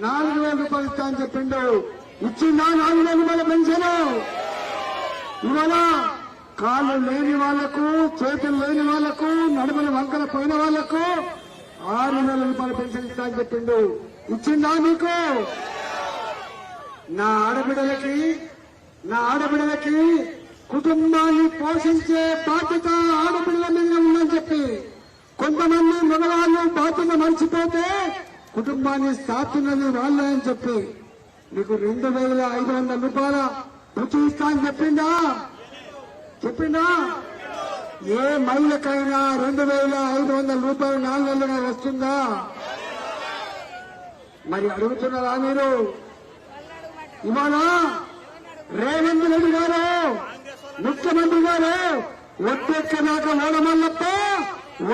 4,000 రూపాయలు ఇస్తా అని చెప్పిండు. ఇచ్చిందా 4,000 రూపాయల పెన్షన్? ఇవాళ కాళ్ళు లేని వాళ్లకు, చేతులు లేని వాళ్లకు, నడుముల వంకల పోయిన వాళ్లకు 6,000 రూపాయల పెన్షన్ ఇస్తా అని చెప్పిండు. ఇచ్చిందా మీకు? నా ఆడబిడ్డలకి కుటుంబాన్ని పోషించే బాధ్యత ఆడపిల్లల మీద ఉందని చెప్పి కొంతమంది మగవాళ్ళు బాధ్యత మర్చిపోతే కుటుంబాన్ని సాతున్నది వాళ్ళే అని చెప్పి మీకు 2,500 రూపాయల రుచి ఇస్తా అని చెప్పిందా? ఏ మహిళకైనా 2,500 రూపాయలు 4 నెలలుగా వస్తుందా? మరి అడుగుతున్నారా మీరు? ఇవాళ రేవంత్ రెడ్డి గారు ముఖ్యమంత్రి గారు ఒట్టెక్కినాక ఓడమల్లప్ప,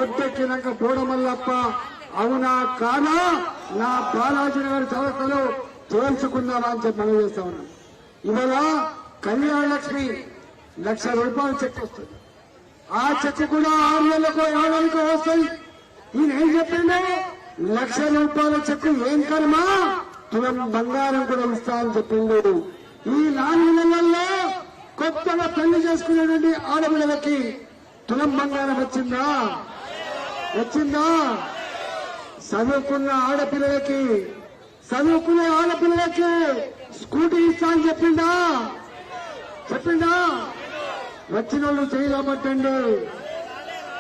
ఒట్టెక్కినాక బోడమల్లప్ప అవునా కాదా నా బాలాజీ గారి చౌకలో తేల్చుకుందామా అని చెప్పి మనం చేస్తా ఉన్నాం. ఇవాళ కళ్యాణ లక్ష్మి 1,00,000 రూపాయలు చెక్ వస్తుంది. ఆ చెక్ కూడా 6 నెలలకు 7 నెలలకు వస్తాయి. ఈయన ఏం చెప్పిండు? 1,00,000 రూపాయల చెక్ ఏం కర్మ, తులం బంగారం కూడా ఇస్తా అని చెప్పిండు. ఈ 4 నెలల్లో కొత్తగా పెళ్లి చేసుకునేటువంటి ఆడపిల్లలకి తులం బంగారం వచ్చిందా? చదువుకునే ఆడపిల్లలకి స్కూటీ ఇస్తా అని చెప్పిందా? వచ్చిన వాళ్ళు చేయలేమట్టండి.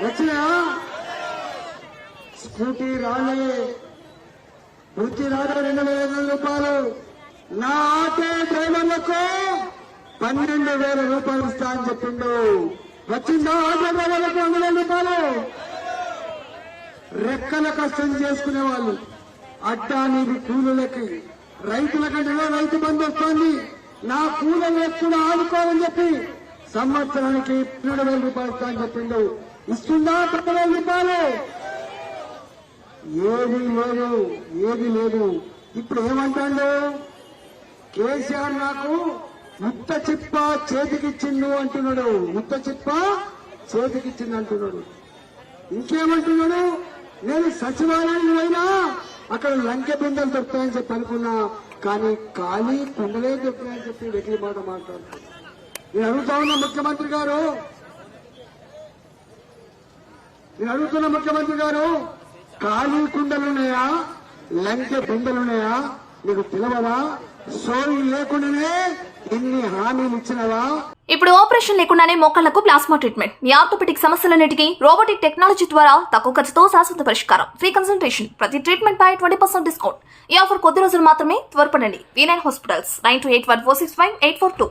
వచ్చినా స్కూటీ రాలే, వృత్తి రాలే. 2,500 రూపాయలు నా ఆటో డ్రైవర్లకు 12,000 రూపాయలు ఇస్తా అని చెప్పిండు. వచ్చిందా ఆటో డ్రైవర్లకు 2,000 రూపాయలు? రెక్కల కష్టం చేసుకునే వాళ్ళు అడ్డా నీటి కూలీలకి, రైతుల కంటే రైతు బంధు వస్తుంది, నా కూలీలు కూడా ఆదుకోవాలని చెప్పి సంవత్సరానికి 12,000 రూపాయలు ఇస్తా అని చెప్పిండు. ఇస్తుందా 12,000 రూపాయలు? ఏది లేదు. ఇప్పుడు ఏమంటాడు? కేసీఆర్ నాకు ముత్త చిప్ప చేతికిచ్చిండు అంటున్నాడు. ఇంకేమంటున్నాడు? నేను సచివాలయం అయినా అక్కడ లంకె బిందెలు దొరుకుతాయని చెప్పి అనుకున్నా, కానీ ఖాళీ కుండలే దొరుకుతాయని చెప్పి వెకిలి మాట మాట్లాడుతున్నాను. నేను అడుగుతా ఉన్నా ముఖ్యమంత్రి గారు, ఖాళీ కుండలున్నాయా, లంకె బిందెలున్నాయా? నీకు పిలవదా? సోయి లేకుండానే ఇన్ని హామీలు ఇచ్చినవా? ఇప్పుడు ఆపరేషన్ లేకుండానే మోకాళ్లకు ప్లాస్మా ట్రీట్మెంట్. మీ ఆర్థోపెడిక్ సమస్యలన్నిటికీ రోబోటిక్ టెక్నాలజీ ద్వారా తక్కువ ఖర్చుతో శాశ్వత పరిష్కారం. Free consultation. ప్రతి ట్రీట్మెంట్ పై 20% డిస్కౌంట్. ఈ ఆఫర్ కొద్ది రోజులు మాత్రమే. త్వరపడండి. V9 hospitals 9281465842.